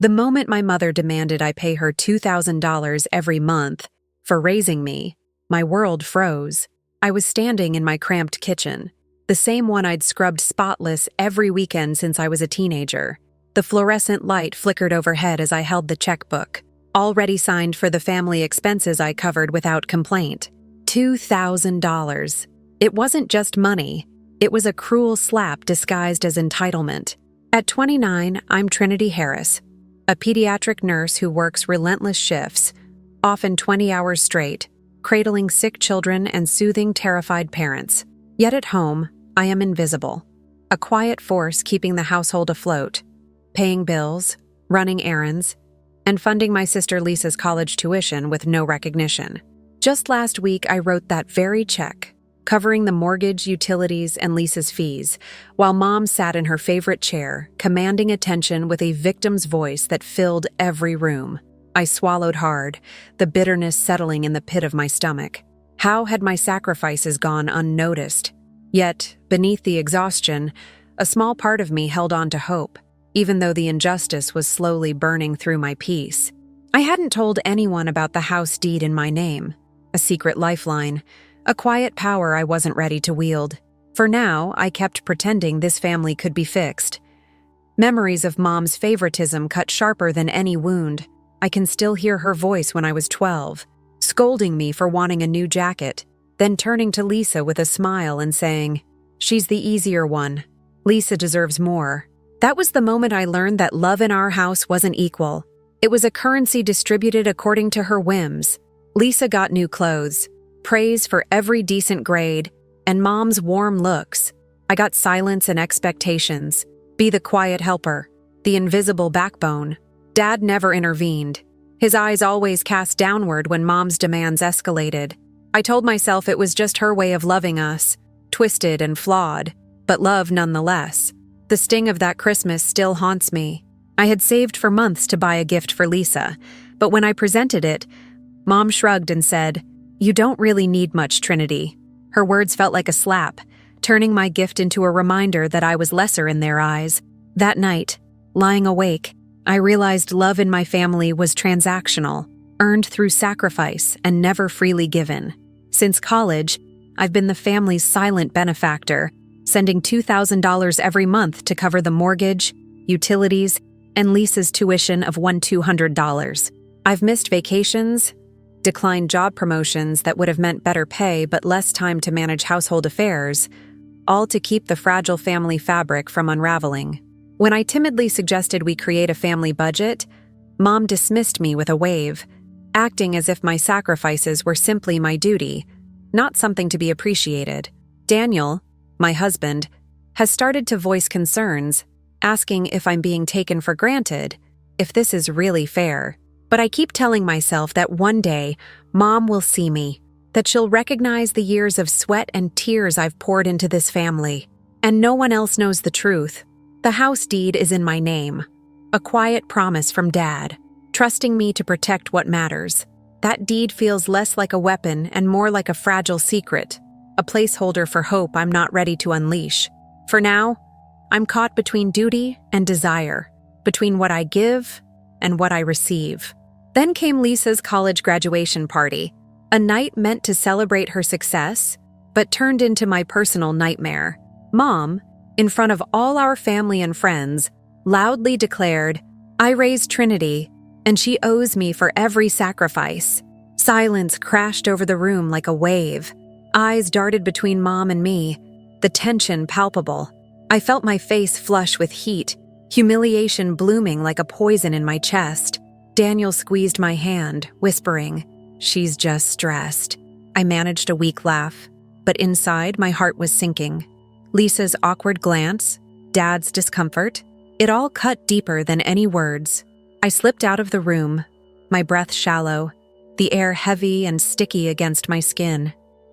The moment my mother demanded I pay her $2,000 every month for raising me, my world froze. I was standing in my cramped kitchen, the same one I'd scrubbed spotless every weekend since I was a teenager. The fluorescent light flickered overhead as I held the checkbook, already signed for the family expenses I covered without complaint. $2,000. It wasn't just money. It was a cruel slap disguised as entitlement. At 29, I'm Trinity Harris, a pediatric nurse who works relentless shifts, often 20 hours straight, cradling sick children and soothing terrified parents. Yet at home, I am invisible, a quiet force keeping the household afloat, paying bills, running errands, and funding my sister Lisa's college tuition with no recognition. Just last week, I wrote that very check, covering the mortgage, utilities, and Lisa's fees, while Mom sat in her favorite chair, commanding attention with a victim's voice that filled every room. I swallowed hard, the bitterness settling in the pit of my stomach. How had my sacrifices gone unnoticed? Yet, beneath the exhaustion, a small part of me held on to hope, even though the injustice was slowly burning through my peace. I hadn't told anyone about the house deed in my name, a secret lifeline, a quiet power I wasn't ready to wield. For now, I kept pretending this family could be fixed. Memories of Mom's favoritism cut sharper than any wound. I can still hear her voice when I was 12, scolding me for wanting a new jacket, then turning to Lisa with a smile and saying, "She's the easier one. Lisa deserves more." That was the moment I learned that love in our house wasn't equal. It was a currency distributed according to her whims. Lisa got new clothes, praise for every decent grade, and Mom's warm looks. I got silence and expectations. Be the quiet helper, the invisible backbone. Dad never intervened. His eyes always cast downward when Mom's demands escalated. I told myself it was just her way of loving us, twisted and flawed, but love nonetheless. The sting of that Christmas still haunts me. I had saved for months to buy a gift for Lisa, but when I presented it, Mom shrugged and said, "You don't really need much, Trinity." Her words felt like a slap, turning my gift into a reminder that I was lesser in their eyes. That night, lying awake, I realized love in my family was transactional, earned through sacrifice and never freely given. Since college, I've been the family's silent benefactor, sending $2,000 every month to cover the mortgage, utilities, and Lisa's tuition of $200. I've missed vacations, declined job promotions that would have meant better pay but less time to manage household affairs, all to keep the fragile family fabric from unraveling. When I timidly suggested we create a family budget, Mom dismissed me with a wave, acting as if my sacrifices were simply my duty, not something to be appreciated. Daniel, my husband, has started to voice concerns, asking if I'm being taken for granted, if this is really fair. But I keep telling myself that one day, Mom will see me, that she'll recognize the years of sweat and tears I've poured into this family. And no one else knows the truth. The house deed is in my name, a quiet promise from Dad, trusting me to protect what matters. That deed feels less like a weapon and more like a fragile secret, a placeholder for hope I'm not ready to unleash. For now, I'm caught between duty and desire, between what I give and what I receive. Then came Lisa's college graduation party, a night meant to celebrate her success, but turned into my personal nightmare. Mom, in front of all our family and friends, loudly declared, "I raised Trinity, and she owes me for every sacrifice." Silence crashed over the room like a wave. Eyes darted between Mom and me, the tension palpable. I felt my face flush with heat, humiliation blooming like a poison in my chest. Daniel squeezed my hand, whispering, "She's just stressed." I managed a weak laugh, but inside my heart was sinking. Lisa's awkward glance, Dad's discomfort, it all cut deeper than any words. I slipped out of the room, my breath shallow, the air heavy and sticky against my skin.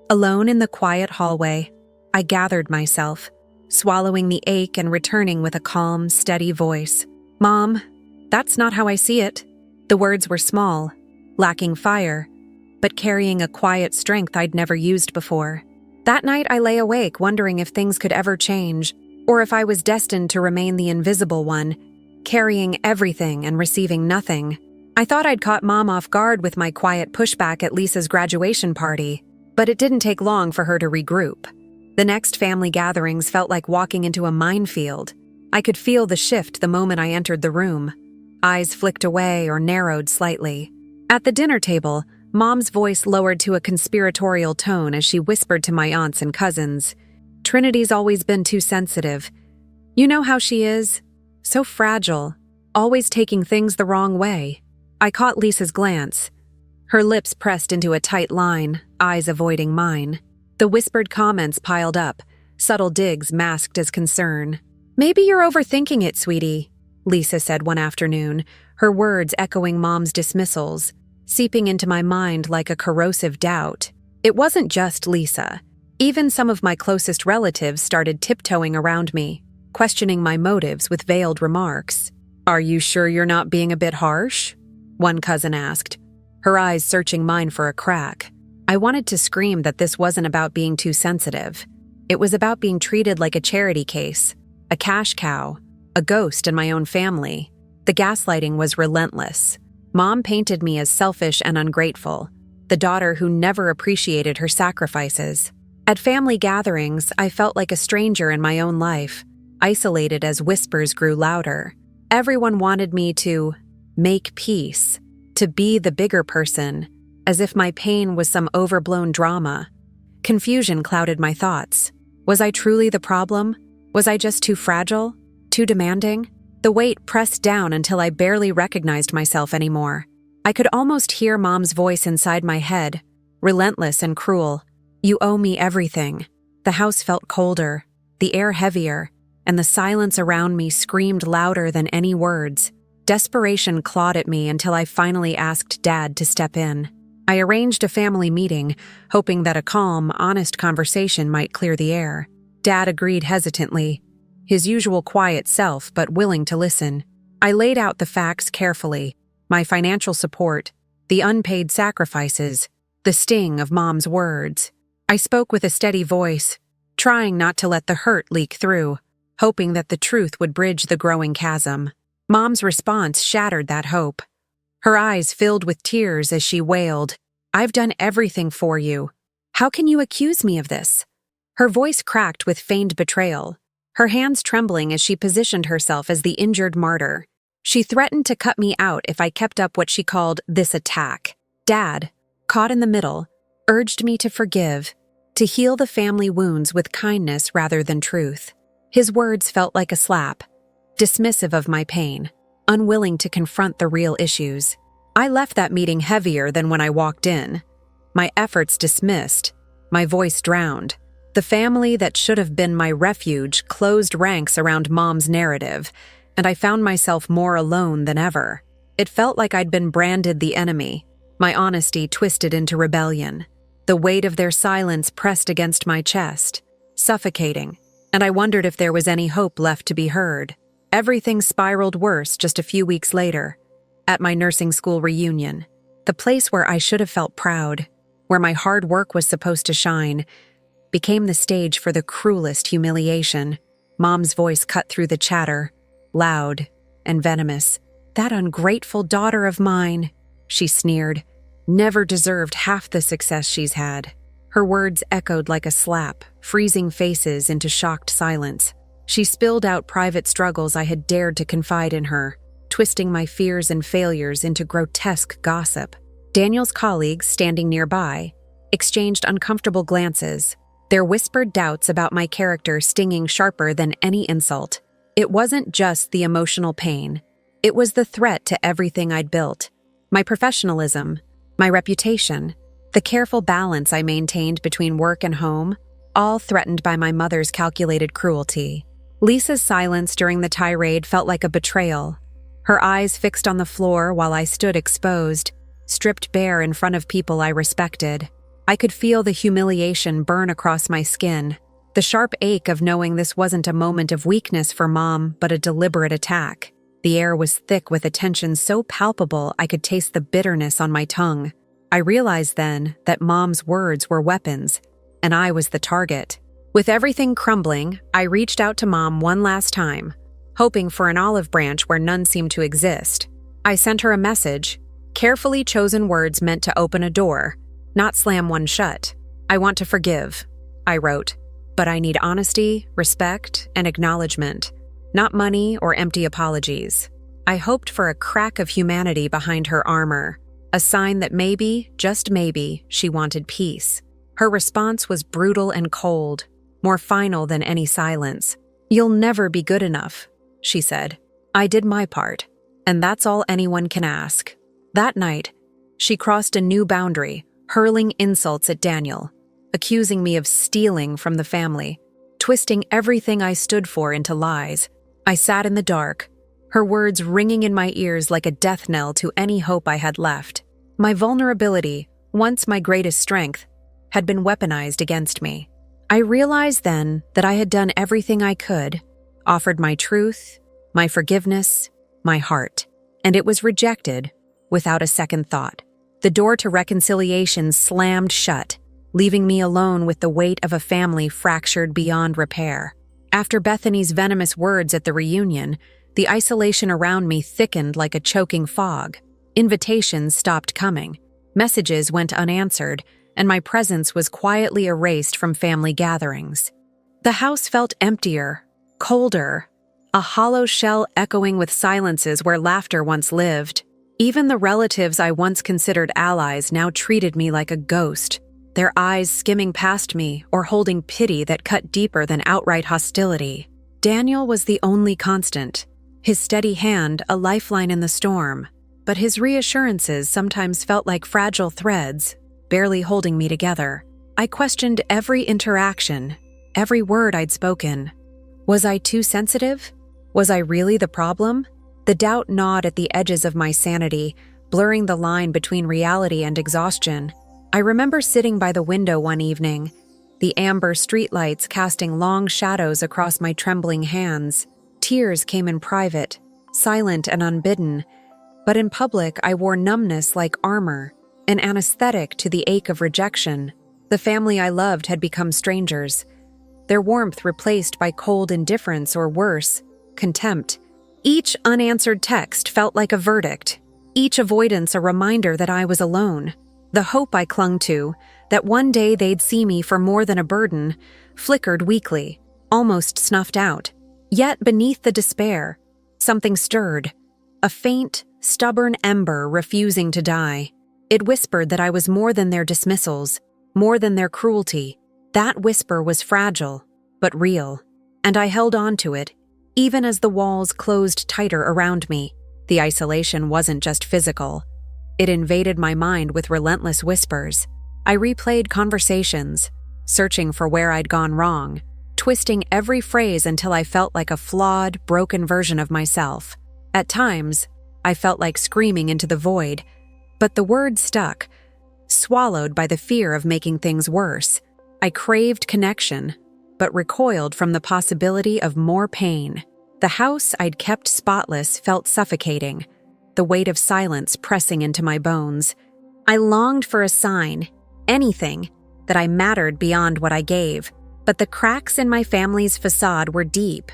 Alone in the quiet hallway, I gathered myself, swallowing the ache and returning with a calm, steady voice. "Mom, that's not how I see it." The words were small, lacking fire, but carrying a quiet strength I'd never used before. That night I lay awake wondering if things could ever change, or if I was destined to remain the invisible one, carrying everything and receiving nothing. I thought I'd caught Mom off guard with my quiet pushback at Lisa's graduation party, but it didn't take long for her to regroup. The next family gatherings felt like walking into a minefield. I could feel the shift the moment I entered the room. Eyes flicked away or narrowed slightly. At the dinner table, Mom's voice lowered to a conspiratorial tone as she whispered to my aunts and cousins. "Trinity's always been too sensitive. You know how she is? So fragile, always taking things the wrong way." I caught Lisa's glance. Her lips pressed into a tight line, eyes avoiding mine. The whispered comments piled up, subtle digs masked as concern. "Maybe you're overthinking it, sweetie," Lisa said one afternoon, her words echoing Mom's dismissals, seeping into my mind like a corrosive doubt. It wasn't just Lisa. Even some of my closest relatives started tiptoeing around me, questioning my motives with veiled remarks. "Are you sure you're not being a bit harsh?" one cousin asked, her eyes searching mine for a crack. I wanted to scream that this wasn't about being too sensitive. It was about being treated like a charity case, a cash cow, a ghost in my own family. The gaslighting was relentless. Mom painted me as selfish and ungrateful, the daughter who never appreciated her sacrifices. At family gatherings, I felt like a stranger in my own life, isolated as whispers grew louder. Everyone wanted me to make peace, to be the bigger person, as if my pain was some overblown drama. Confusion clouded my thoughts. Was I truly the problem? Was I just too fragile? Too demanding? The weight pressed down until I barely recognized myself anymore. I could almost hear Mom's voice inside my head, relentless and cruel. "You owe me everything." The house felt colder, the air heavier, and the silence around me screamed louder than any words. Desperation clawed at me until I finally asked Dad to step in. I arranged a family meeting, hoping that a calm, honest conversation might clear the air. Dad agreed hesitantly, his usual quiet self but willing to listen. I laid out the facts carefully, my financial support, the unpaid sacrifices, the sting of Mom's words. I spoke with a steady voice, trying not to let the hurt leak through, hoping that the truth would bridge the growing chasm. Mom's response shattered that hope. Her eyes filled with tears as she wailed, "I've done everything for you. How can you accuse me of this?" Her voice cracked with feigned betrayal, her hands trembling as she positioned herself as the injured martyr. She threatened to cut me out if I kept up what she called this attack. Dad, caught in the middle, urged me to forgive, to heal the family wounds with kindness rather than truth. His words felt like a slap, dismissive of my pain, unwilling to confront the real issues. I left that meeting heavier than when I walked in. My efforts dismissed, my voice drowned. The family that should have been my refuge closed ranks around Mom's narrative, and I found myself more alone than ever. It felt like I'd been branded the enemy, my honesty twisted into rebellion. The weight of their silence pressed against my chest, suffocating, and I wondered if there was any hope left to be heard. Everything spiraled worse just a few weeks later, at my nursing school reunion. The place where I should have felt proud, where my hard work was supposed to shine, became the stage for the cruelest humiliation. Mom's voice cut through the chatter, loud and venomous. "That ungrateful daughter of mine," she sneered, "never deserved half the success she's had." Her words echoed like a slap, freezing faces into shocked silence. She spilled out private struggles I had dared to confide in her, twisting my fears and failures into grotesque gossip. Daniel's colleagues, standing nearby, exchanged uncomfortable glances, their whispered doubts about my character stinging sharper than any insult. It wasn't just the emotional pain. It was the threat to everything I'd built. My professionalism, my reputation, the careful balance I maintained between work and home, all threatened by my mother's calculated cruelty. Lisa's silence during the tirade felt like a betrayal. Her eyes fixed on the floor while I stood exposed, stripped bare in front of people I respected. I could feel the humiliation burn across my skin, the sharp ache of knowing this wasn't a moment of weakness for Mom, but a deliberate attack. The air was thick with a tension so palpable I could taste the bitterness on my tongue. I realized then that Mom's words were weapons, and I was the target. With everything crumbling, I reached out to Mom one last time, hoping for an olive branch where none seemed to exist. I sent her a message, carefully chosen words meant to open a door, not slam one shut. "I want to forgive," I wrote, "but I need honesty, respect, and acknowledgement, not money or empty apologies." I hoped for a crack of humanity behind her armor, a sign that maybe, just maybe, she wanted peace. Her response was brutal and cold, more final than any silence. "You'll never be good enough," she said. "I did my part, and that's all anyone can ask." That night, she crossed a new boundary, hurling insults at Daniel, accusing me of stealing from the family, twisting everything I stood for into lies. I sat in the dark, her words ringing in my ears like a death knell to any hope I had left. My vulnerability, once my greatest strength, had been weaponized against me. I realized then that I had done everything I could, offered my truth, my forgiveness, my heart, and it was rejected without a second thought. The door to reconciliation slammed shut, leaving me alone with the weight of a family fractured beyond repair. After Bethany's venomous words at the reunion, the isolation around me thickened like a choking fog. Invitations stopped coming, messages went unanswered, and my presence was quietly erased from family gatherings. The house felt emptier, colder, a hollow shell echoing with silences where laughter once lived. Even the relatives I once considered allies now treated me like a ghost, their eyes skimming past me or holding pity that cut deeper than outright hostility. Daniel was the only constant, his steady hand a lifeline in the storm, but his reassurances sometimes felt like fragile threads, barely holding me together. I questioned every interaction, every word I'd spoken. Was I too sensitive? Was I really the problem? The doubt gnawed at the edges of my sanity, blurring the line between reality and exhaustion. I remember sitting by the window one evening, the amber streetlights casting long shadows across my trembling hands. Tears came in private, silent and unbidden, but in public I wore numbness like armor, an anesthetic to the ache of rejection. The family I loved had become strangers, their warmth replaced by cold indifference or worse, contempt. Each unanswered text felt like a verdict, each avoidance a reminder that I was alone. The hope I clung to, that one day they'd see me for more than a burden, flickered weakly, almost snuffed out. Yet beneath the despair, something stirred, a faint, stubborn ember refusing to die. It whispered that I was more than their dismissals, more than their cruelty. That whisper was fragile, but real, and I held on to it, even as the walls closed tighter around me. The isolation wasn't just physical. It invaded my mind with relentless whispers. I replayed conversations, searching for where I'd gone wrong, twisting every phrase until I felt like a flawed, broken version of myself. At times, I felt like screaming into the void, but the words stuck, swallowed by the fear of making things worse. I craved connection, but recoiled from the possibility of more pain. The house I'd kept spotless felt suffocating, the weight of silence pressing into my bones. I longed for a sign, anything, that I mattered beyond what I gave, but the cracks in my family's facade were deep,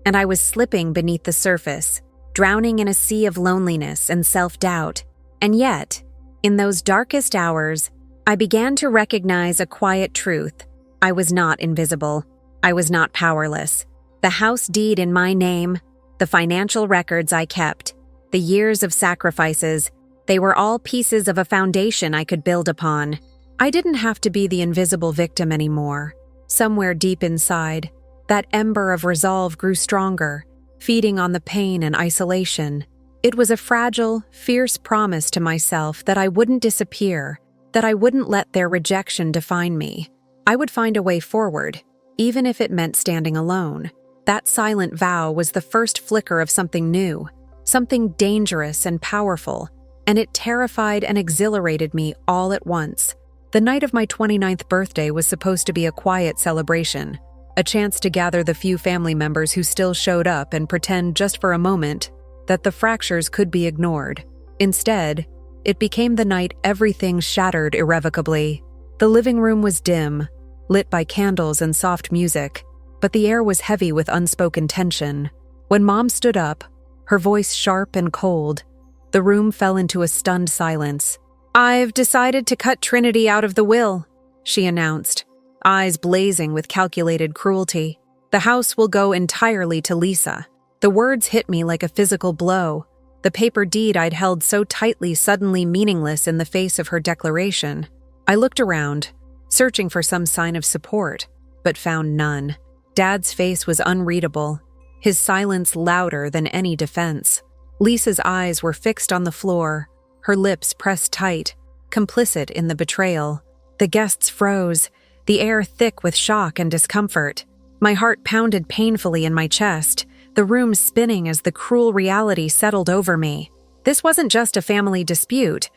and I was slipping beneath the surface, drowning in a sea of loneliness and self-doubt. And yet, in those darkest hours, I began to recognize a quiet truth. I was not invisible. I was not powerless. The house deed in my name, the financial records I kept, the years of sacrifices, they were all pieces of a foundation I could build upon. I didn't have to be the invisible victim anymore. Somewhere deep inside, that ember of resolve grew stronger, feeding on the pain and isolation. It was a fragile, fierce promise to myself that I wouldn't disappear, that I wouldn't let their rejection define me. I would find a way forward, even if it meant standing alone. That silent vow was the first flicker of something new, something dangerous and powerful, and it terrified and exhilarated me all at once. The night of my 29th birthday was supposed to be a quiet celebration, a chance to gather the few family members who still showed up and pretend just for a moment that the fractures could be ignored. Instead, it became the night everything shattered irrevocably. The living room was dim, lit by candles and soft music, but the air was heavy with unspoken tension. When Mom stood up, her voice sharp and cold, the room fell into a stunned silence. "I've decided to cut Trinity out of the will," she announced, eyes blazing with calculated cruelty. "The house will go entirely to Lisa." The words hit me like a physical blow, the paper deed I'd held so tightly suddenly meaningless in the face of her declaration. I looked around, searching for some sign of support, but found none. Dad's face was unreadable, his silence louder than any defense. Lisa's eyes were fixed on the floor, her lips pressed tight, complicit in the betrayal. The guests froze, the air thick with shock and discomfort. My heart pounded painfully in my chest, the room spinning as the cruel reality settled over me. This wasn't just a family dispute.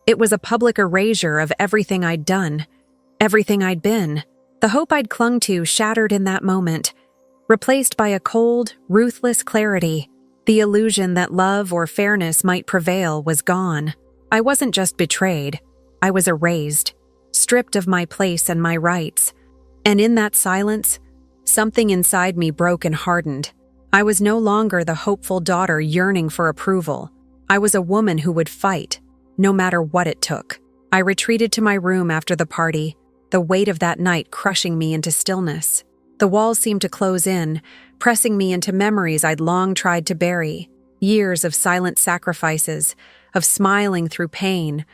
It was a public erasure of everything I'd done, everything I'd been. The hope I'd clung to shattered in that moment, replaced by a cold, ruthless clarity. The illusion that love or fairness might prevail was gone. I wasn't just betrayed, I was erased, stripped of my place and my rights. And in that silence, something inside me broke and hardened. I was no longer the hopeful daughter yearning for approval. I was a woman who would fight, no matter what it took. I retreated to my room after the party, the weight of that night crushing me into stillness. The walls seemed to close in, pressing me into memories I'd long tried to bury. Years of silent sacrifices, of smiling through pain,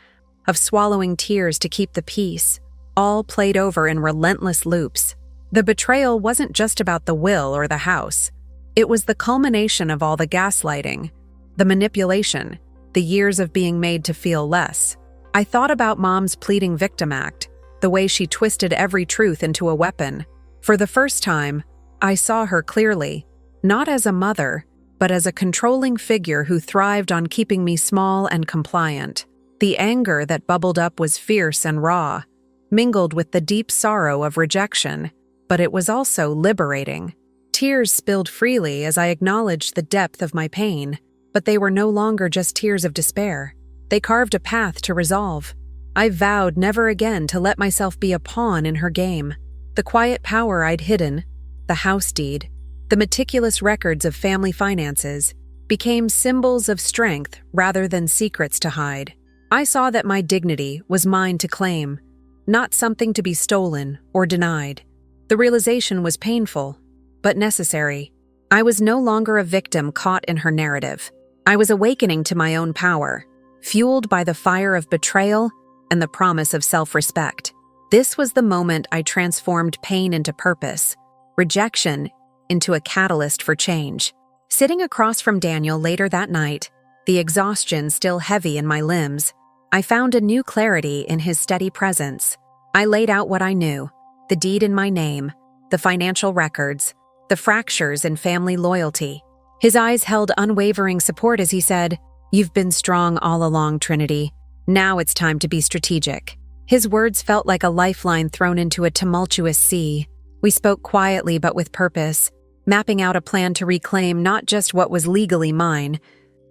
of swallowing tears to keep the peace, all played over in relentless loops. The betrayal wasn't just about the will or the house. It was the culmination of all the gaslighting, the manipulation, the years of being made to feel less. I thought about Mom's pleading victim act, the way she twisted every truth into a weapon. For the first time, I saw her clearly, not as a mother, but as a controlling figure who thrived on keeping me small and compliant. The anger that bubbled up was fierce and raw, mingled with the deep sorrow of rejection, but it was also liberating. Tears spilled freely as I acknowledged the depth of my pain, but they were no longer just tears of despair. They carved a path to resolve. I vowed never again to let myself be a pawn in her game. The quiet power I'd hidden, the house deed, the meticulous records of family finances, became symbols of strength rather than secrets to hide. I saw that my dignity was mine to claim, not something to be stolen or denied. The realization was painful, but necessary. I was no longer a victim caught in her narrative. I was awakening to my own power, fueled by the fire of betrayal and the promise of self-respect. This was the moment I transformed pain into purpose, rejection into a catalyst for change. Sitting across from Daniel later that night, the exhaustion still heavy in my limbs, I found a new clarity in his steady presence. I laid out what I knew, the deed in my name, the financial records, the fractures in family loyalty. His eyes held unwavering support as he said, "You've been strong all along, Trinity. Now it's time to be strategic." His words felt like a lifeline thrown into a tumultuous sea. We spoke quietly but with purpose, mapping out a plan to reclaim not just what was legally mine,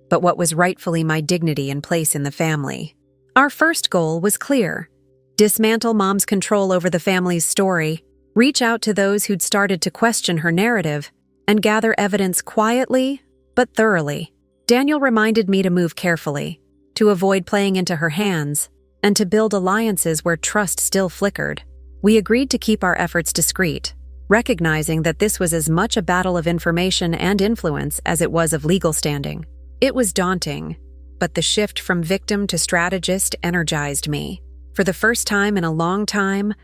but what was rightfully my dignity and place in the family. Our first goal was clear: dismantle Mom's control over the family's story, reach out to those who'd started to question her narrative, and gather evidence quietly but thoroughly. Daniel reminded me to move carefully, to avoid playing into her hands, and to build alliances where trust still flickered. We agreed to keep our efforts discreet, recognizing that this was as much a battle of information and influence as it was of legal standing. It was daunting, but the shift from victim to strategist energized me. For the first time in a long time,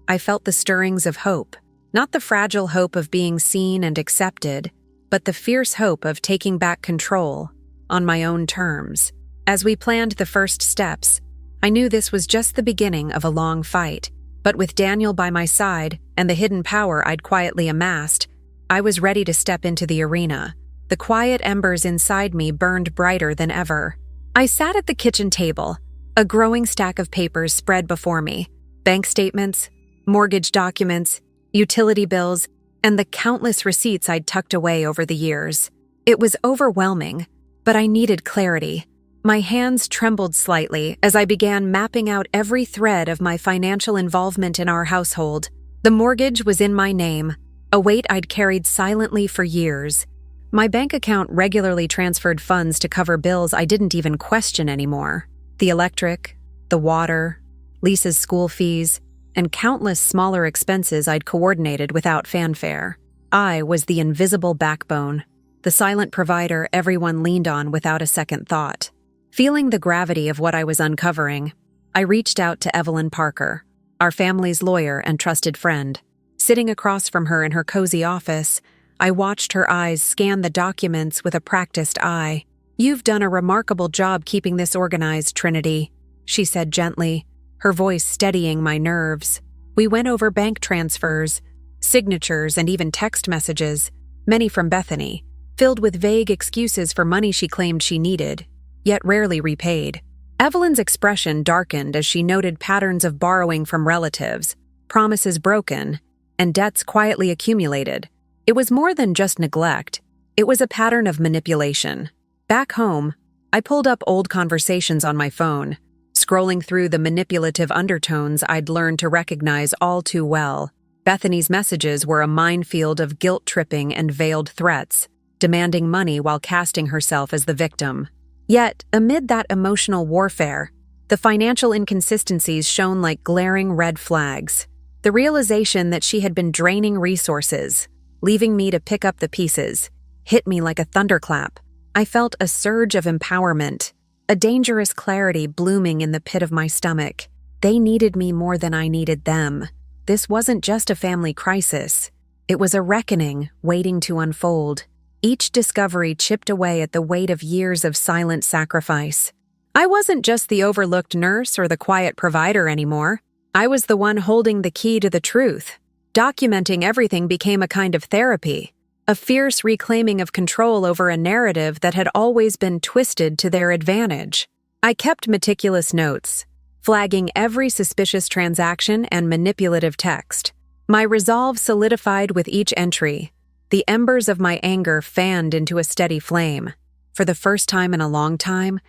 I felt the stirrings of hope, not the fragile hope of being seen and accepted, but the fierce hope of taking back control on my own terms. As we planned the first steps, I knew this was just the beginning of a long fight, but with Daniel by my side and the hidden power I'd quietly amassed, I was ready to step into the arena. The quiet embers inside me burned brighter than ever. I sat at the kitchen table, a growing stack of papers spread before me: bank statements, mortgage documents, utility bills, and the countless receipts I'd tucked away over the years. It was overwhelming, but I needed clarity. My hands trembled slightly as I began mapping out every thread of my financial involvement in our household. The mortgage was in my name, a weight I'd carried silently for years, My bank account regularly transferred funds to cover bills I didn't even question anymore. The electric, the water, Lisa's school fees, and countless smaller expenses I'd coordinated without fanfare. I was the invisible backbone, the silent provider everyone leaned on without a second thought. Feeling the gravity of what I was uncovering, I reached out to Evelyn Parker, our family's lawyer and trusted friend. Sitting across from her in her cozy office, I watched her eyes scan the documents with a practiced eye. "You've done a remarkable job keeping this organized, Trinity," she said gently, her voice steadying my nerves. We went over bank transfers, signatures, and even text messages, many from Bethany, filled with vague excuses for money she claimed she needed, yet rarely repaid. Evelyn's expression darkened as she noted patterns of borrowing from relatives, promises broken, and debts quietly accumulated. It was more than just neglect. It was a pattern of manipulation. Back home, I pulled up old conversations on my phone, scrolling through the manipulative undertones I'd learned to recognize all too well. Bethany's messages were a minefield of guilt-tripping and veiled threats, demanding money while casting herself as the victim. Yet, amid that emotional warfare, the financial inconsistencies shone like glaring red flags. The realization that she had been draining resources, leaving me to pick up the pieces, hit me like a thunderclap. I felt a surge of empowerment, a dangerous clarity blooming in the pit of my stomach. They needed me more than I needed them. This wasn't just a family crisis. It was a reckoning waiting to unfold. Each discovery chipped away at the weight of years of silent sacrifice. I wasn't just the overlooked nurse or the quiet provider anymore. I was the one holding the key to the truth. Documenting everything became a kind of therapy, a fierce reclaiming of control over a narrative that had always been twisted to their advantage. I kept meticulous notes, flagging every suspicious transaction and manipulative text. My resolve solidified with each entry. The embers of my anger fanned into a steady flame. For the first time in a long time,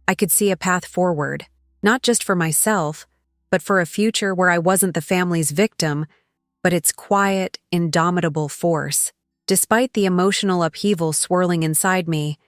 I could see a path forward, not just for myself, but for a future where I wasn't the family's victim, but its quiet, indomitable force. Despite the emotional upheaval swirling inside me,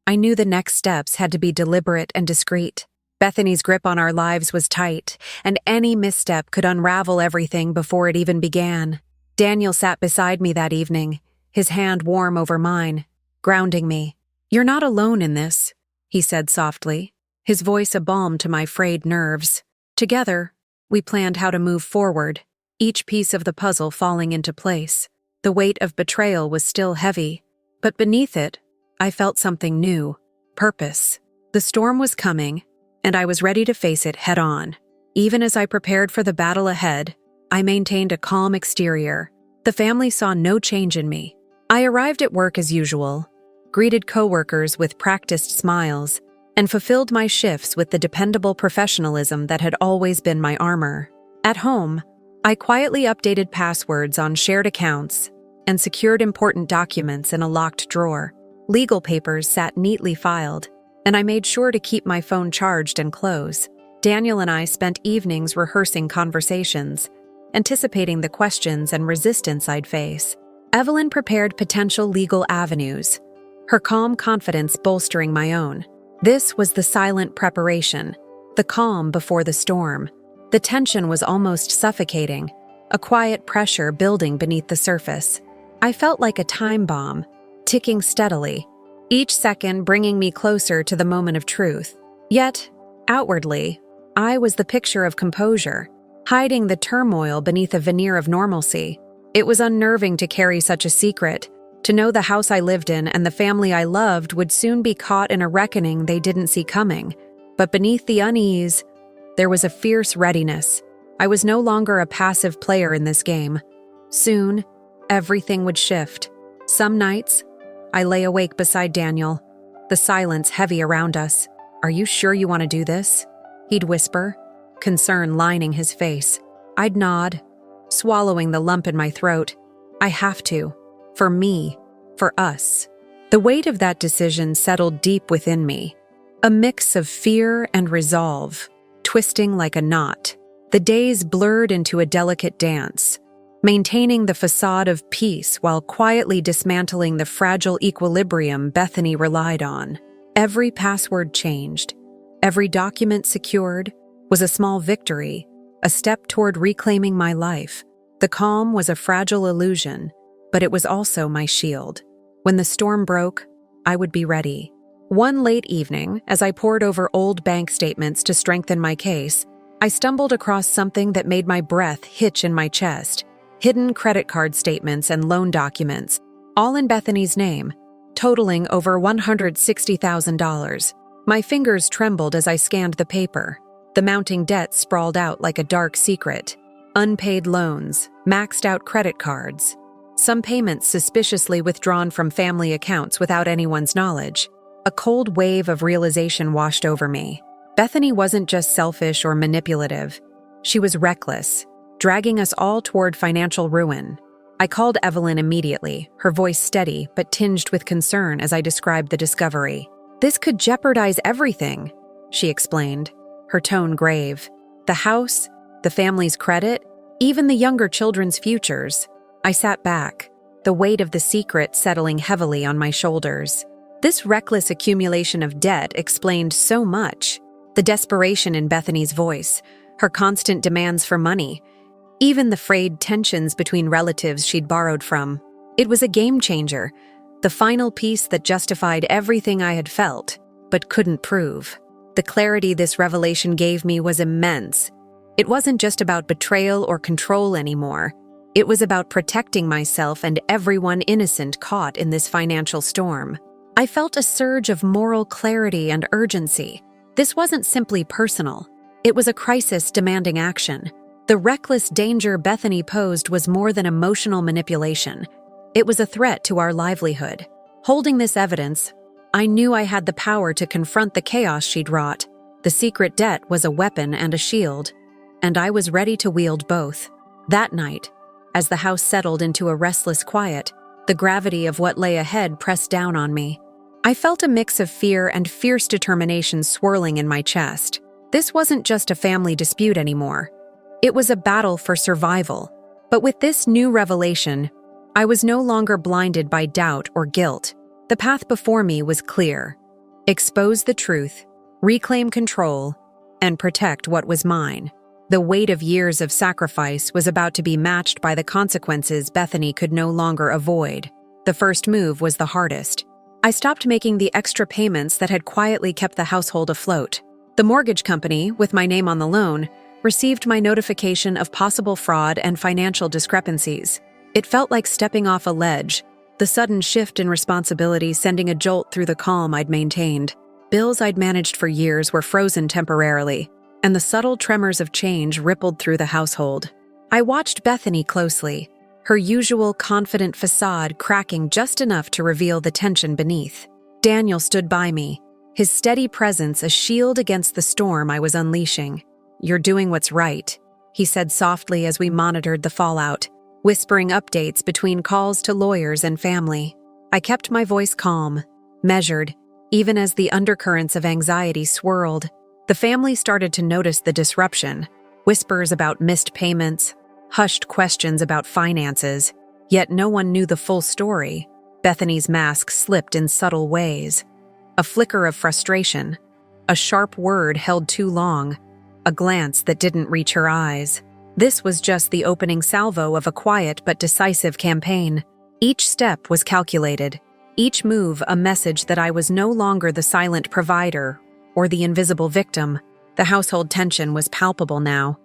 I knew the next steps had to be deliberate and discreet. Bethany's grip on our lives was tight, and any misstep could unravel everything before it even began. Daniel sat beside me that evening, his hand warm over mine, grounding me. "You're not alone in this," he said softly, his voice a balm to my frayed nerves. Together, we planned how to move forward, each piece of the puzzle falling into place. The weight of betrayal was still heavy, but beneath it, I felt something new: purpose. The storm was coming, and I was ready to face it head-on. Even as I prepared for the battle ahead, I maintained a calm exterior. The family saw no change in me. I arrived at work as usual, greeted coworkers with practiced smiles, and fulfilled my shifts with the dependable professionalism that had always been my armor. At home, I quietly updated passwords on shared accounts and secured important documents in a locked drawer. Legal papers sat neatly filed, and I made sure to keep my phone charged and close. Daniel and I spent evenings rehearsing conversations, anticipating the questions and resistance I'd face. Evelyn prepared potential legal avenues, her calm confidence bolstering my own. This was the silent preparation, the calm before the storm. The tension was almost suffocating, a quiet pressure building beneath the surface. I felt like a time bomb, ticking steadily, each second bringing me closer to the moment of truth. Yet, outwardly, I was the picture of composure, hiding the turmoil beneath a veneer of normalcy. It was unnerving to carry such a secret, to know the house I lived in and the family I loved would soon be caught in a reckoning they didn't see coming. But beneath the unease, there was a fierce readiness. I was no longer a passive player in this game. Soon, everything would shift. Some nights, I lay awake beside Daniel, the silence heavy around us. "Are you sure you want to do this?" he'd whisper, concern lining his face. I'd nod, swallowing the lump in my throat. I have to. For me. For us. The weight of that decision settled deep within me, a mix of fear and resolve, twisting like a knot. The days blurred into a delicate dance, maintaining the facade of peace while quietly dismantling the fragile equilibrium Bethany relied on. Every password changed, every document secured was a small victory, a step toward reclaiming my life. The calm was a fragile illusion, but it was also my shield. When the storm broke, I would be ready. One late evening, as I pored over old bank statements to strengthen my case, I stumbled across something that made my breath hitch in my chest. Hidden credit card statements and loan documents, all in Bethany's name, totaling over $160,000. My fingers trembled as I scanned the paper. The mounting debt sprawled out like a dark secret. Unpaid loans, maxed out credit cards, some payments suspiciously withdrawn from family accounts without anyone's knowledge. A cold wave of realization washed over me. Bethany wasn't just selfish or manipulative. She was reckless, dragging us all toward financial ruin. I called Evelyn immediately, her voice steady but tinged with concern as I described the discovery. "This could jeopardize everything," she explained, her tone grave. "The house, the family's credit, even the younger children's futures." I sat back, the weight of the secret settling heavily on my shoulders. This reckless accumulation of debt explained so much. The desperation in Bethany's voice, her constant demands for money, even the frayed tensions between relatives she'd borrowed from. It was a game changer, the final piece that justified everything I had felt, but couldn't prove. The clarity this revelation gave me was immense. It wasn't just about betrayal or control anymore. It was about protecting myself and everyone innocent caught in this financial storm. I felt a surge of moral clarity and urgency. This wasn't simply personal. It was a crisis demanding action. The reckless danger Bethany posed was more than emotional manipulation. It was a threat to our livelihood. Holding this evidence, I knew I had the power to confront the chaos she'd wrought. The secret debt was a weapon and a shield, and I was ready to wield both. That night, as the house settled into a restless quiet, the gravity of what lay ahead pressed down on me. I felt a mix of fear and fierce determination swirling in my chest. This wasn't just a family dispute anymore. It was a battle for survival. But with this new revelation, I was no longer blinded by doubt or guilt. The path before me was clear. Expose the truth, reclaim control, and protect what was mine. The weight of years of sacrifice was about to be matched by the consequences Bethany could no longer avoid. The first move was the hardest. I stopped making the extra payments that had quietly kept the household afloat. The mortgage company, with my name on the loan, received my notification of possible fraud and financial discrepancies. It felt like stepping off a ledge, the sudden shift in responsibility sending a jolt through the calm I'd maintained. Bills I'd managed for years were frozen temporarily, and the subtle tremors of change rippled through the household. I watched Bethany closely, her usual confident facade cracking just enough to reveal the tension beneath. Daniel stood by me, his steady presence a shield against the storm I was unleashing. "You're doing what's right," he said softly as we monitored the fallout, whispering updates between calls to lawyers and family. I kept my voice calm, measured, even as the undercurrents of anxiety swirled. The family started to notice the disruption, whispers about missed payments, hushed questions about finances, yet no one knew the full story. Bethany's mask slipped in subtle ways. A flicker of frustration, a sharp word held too long, a glance that didn't reach her eyes. This was just the opening salvo of a quiet but decisive campaign. Each step was calculated, each move a message that I was no longer the silent provider or the invisible victim. The household tension was palpable now,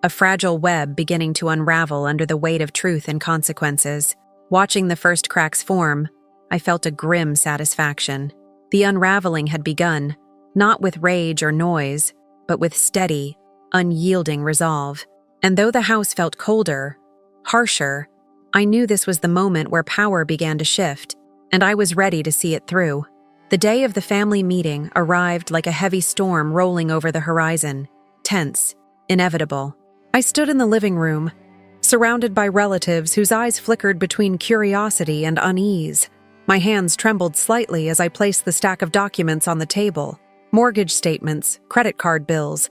a fragile web beginning to unravel under the weight of truth and consequences. Watching the first cracks form, I felt a grim satisfaction. The unraveling had begun, not with rage or noise, but with steady, unyielding resolve. And though the house felt colder, harsher, I knew this was the moment where power began to shift, and I was ready to see it through. The day of the family meeting arrived like a heavy storm rolling over the horizon, tense, inevitable. I stood in the living room, surrounded by relatives whose eyes flickered between curiosity and unease. My hands trembled slightly as I placed the stack of documents on the table. Mortgage statements, credit card bills,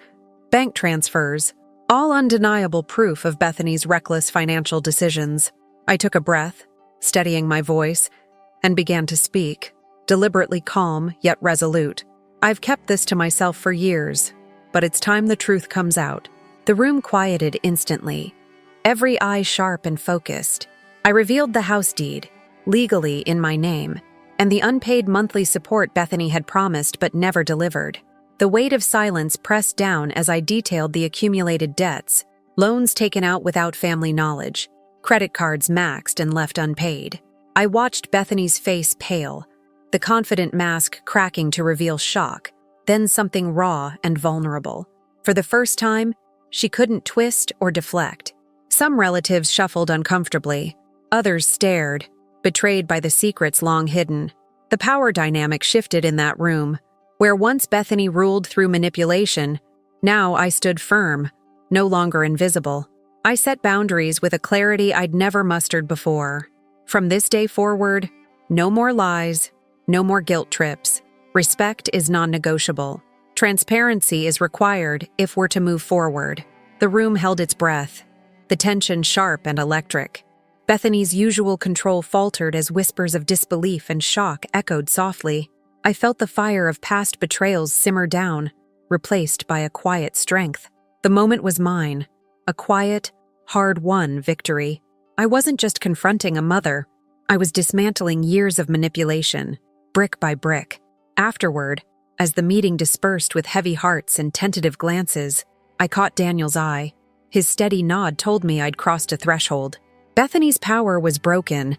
bank transfers, all undeniable proof of Bethany's reckless financial decisions. I took a breath, steadying my voice, and began to speak, deliberately calm yet resolute. I've kept this to myself for years, but it's time the truth comes out. The room quieted instantly, every eye sharp and focused. I revealed the house deed, legally in my name, and the unpaid monthly support Bethany had promised but never delivered. The weight of silence pressed down as I detailed the accumulated debts, loans taken out without family knowledge, credit cards maxed and left unpaid. I watched Bethany's face pale, the confident mask cracking to reveal shock, then something raw and vulnerable. For the first time, she couldn't twist or deflect. Some relatives shuffled uncomfortably, others stared, betrayed by the secrets long hidden. The power dynamic shifted in that room. Where once Bethany ruled through manipulation, now I stood firm, no longer invisible. I set boundaries with a clarity I'd never mustered before. From this day forward, no more lies, no more guilt trips. Respect is non-negotiable. Transparency is required if we're to move forward. The room held its breath, the tension sharp and electric. Bethany's usual control faltered as whispers of disbelief and shock echoed softly. I felt the fire of past betrayals simmer down, replaced by a quiet strength. The moment was mine, a quiet, hard-won victory. I wasn't just confronting a mother. I was dismantling years of manipulation, brick by brick. Afterward, as the meeting dispersed with heavy hearts and tentative glances, I caught Daniel's eye. His steady nod told me I'd crossed a threshold. Bethany's power was broken,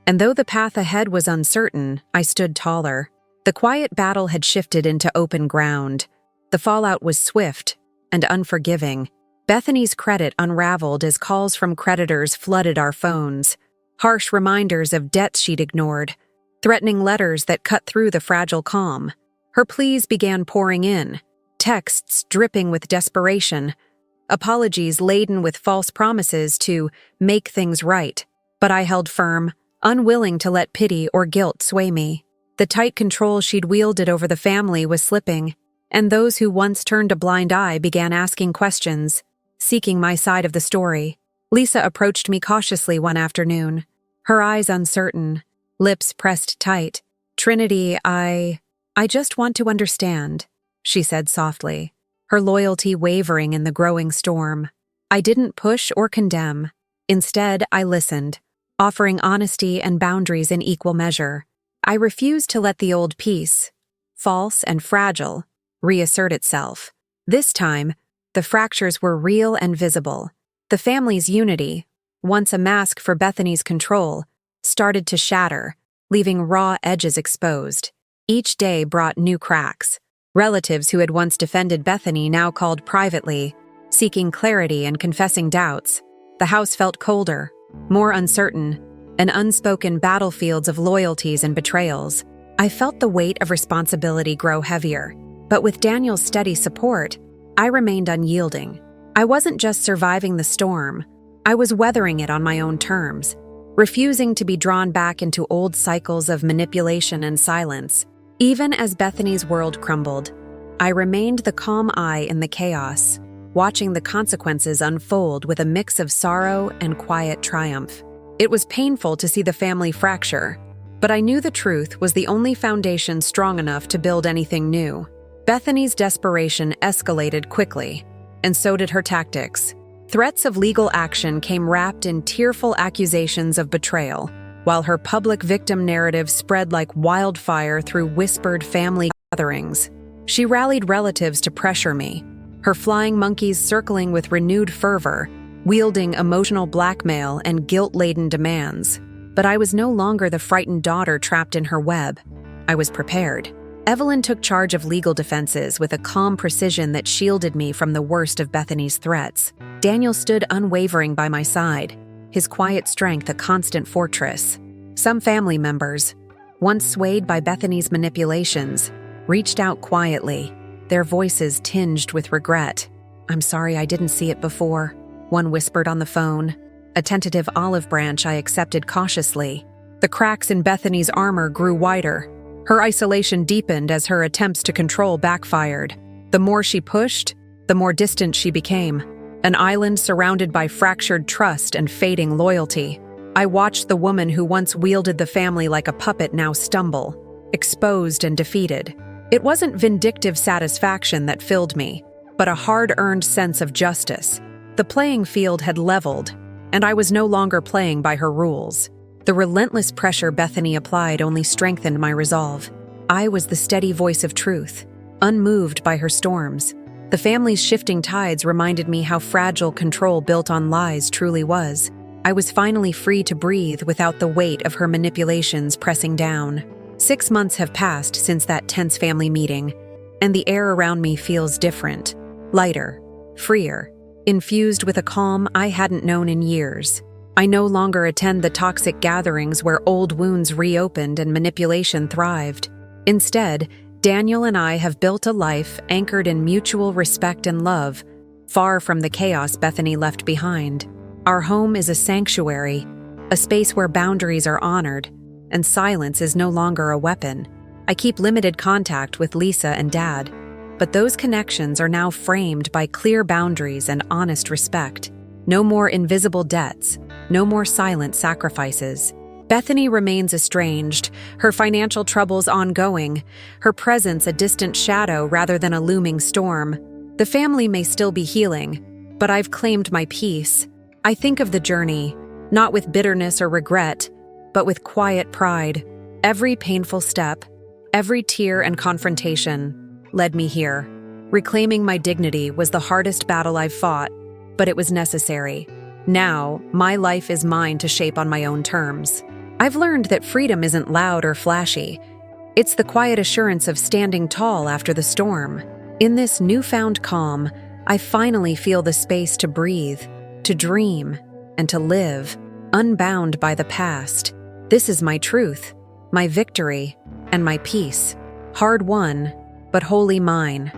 and though the path ahead was uncertain, I stood taller. The quiet battle had shifted into open ground. The fallout was swift and unforgiving. Bethany's credit unraveled as calls from creditors flooded our phones. Harsh reminders of debts she'd ignored, threatening letters that cut through the fragile calm. Her pleas began pouring in, texts dripping with desperation, apologies laden with false promises to make things right. But I held firm, unwilling to let pity or guilt sway me. The tight control she'd wielded over the family was slipping, and those who once turned a blind eye began asking questions, seeking my side of the story. Lisa approached me cautiously one afternoon, her eyes uncertain, lips pressed tight. "Trinity, I just want to understand," she said softly, her loyalty wavering in the growing storm. I didn't push or condemn. Instead, I listened, offering honesty and boundaries in equal measure. I refused to let the old peace, false and fragile, reassert itself. This time, the fractures were real and visible. The family's unity, once a mask for Bethany's control, started to shatter, leaving raw edges exposed. Each day brought new cracks. Relatives who had once defended Bethany now called privately, seeking clarity and confessing doubts. The house felt colder, more uncertain, an unspoken battlefields of loyalties and betrayals. I felt the weight of responsibility grow heavier, but with Daniel's steady support, I remained unyielding. I wasn't just surviving the storm, I was weathering it on my own terms, refusing to be drawn back into old cycles of manipulation and silence. Even as Bethany's world crumbled, I remained the calm eye in the chaos, watching the consequences unfold with a mix of sorrow and quiet triumph. It was painful to see the family fracture, but I knew the truth was the only foundation strong enough to build anything new. Bethany's desperation escalated quickly, and so did her tactics. Threats of legal action came wrapped in tearful accusations of betrayal, while her public victim narrative spread like wildfire through whispered family gatherings. She rallied relatives to pressure me, her flying monkeys circling with renewed fervor, wielding emotional blackmail and guilt-laden demands. But I was no longer the frightened daughter trapped in her web. I was prepared. Evelyn took charge of legal defenses with a calm precision that shielded me from the worst of Bethany's threats. Daniel stood unwavering by my side, his quiet strength a constant fortress. Some family members, once swayed by Bethany's manipulations, reached out quietly, their voices tinged with regret. "I'm sorry I didn't see it before," one whispered on the phone. A tentative olive branch I accepted cautiously. The cracks in Bethany's armor grew wider. Her isolation deepened as her attempts to control backfired. The more she pushed, the more distant she became. an island surrounded by fractured trust and fading loyalty. I watched the woman who once wielded the family like a puppet now stumble, exposed and defeated. It wasn't vindictive satisfaction that filled me, but a hard-earned sense of justice. The playing field had leveled, and I was no longer playing by her rules. The relentless pressure Bethany applied only strengthened my resolve. I was the steady voice of truth, unmoved by her storms. The family's shifting tides reminded me how fragile control built on lies truly was. I was finally free to breathe without the weight of her manipulations pressing down. 6 months have passed since that tense family meeting, and the air around me feels different, lighter, freer, infused with a calm I hadn't known in years. I no longer attend the toxic gatherings where old wounds reopened and manipulation thrived. Instead, Daniel and I have built a life anchored in mutual respect and love, far from the chaos Bethany left behind. Our home is a sanctuary, a space where boundaries are honored, and silence is no longer a weapon. I keep limited contact with Lisa and Dad, but those connections are now framed by clear boundaries and honest respect. No more invisible debts, no more silent sacrifices. Bethany remains estranged, her financial troubles ongoing, her presence a distant shadow rather than a looming storm. The family may still be healing, but I've claimed my peace. I think of the journey, not with bitterness or regret, but with quiet pride. Every painful step, every tear and confrontation led me here. Reclaiming my dignity was the hardest battle I've fought, but it was necessary. Now, my life is mine to shape on my own terms. I've learned that freedom isn't loud or flashy. It's the quiet assurance of standing tall after the storm. In this newfound calm, I finally feel the space to breathe, to dream, and to live, unbound by the past. This is my truth, my victory, and my peace. Hard won, but wholly mine.